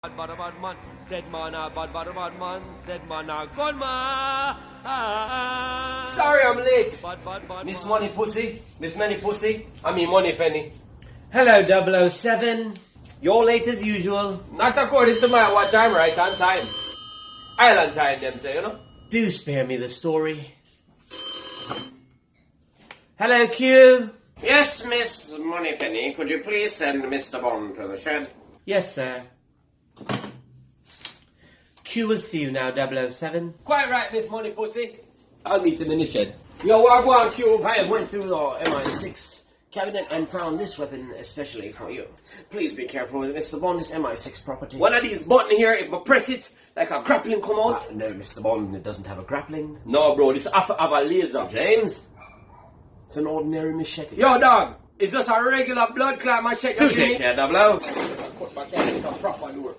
Bad man, said man a bad man, said man a gun man. Sorry I'm late. Bad Miss man. Money Pussy, Miss Money Pussy, I mean Money Penny. Hello, 007. You're late as usual. Not according to my watch, I'm right on time. Island time, them say, you know. Do spare me the story. Hello, Q. Yes, Miss Moneypenny, could you please send Mr. Bond to the shed? Yes, sir. Q will see you now, 007. Quite right, Miss Money Pussy. I'll meet him in the shed. Yo, what go on, Q? I went through the MI6 cabinet and found this weapon especially for you. Please be careful with Mr. Bond, it's MI6 property. One of these buttons here, if I press it, like a grappling come out. No, Mr. Bond, it doesn't have a grappling. No, bro, this have a laser. James, it's an ordinary machete. Yo, dog, it's just a regular blood clot machete. Do take care, 00. Put my hand in a proper door.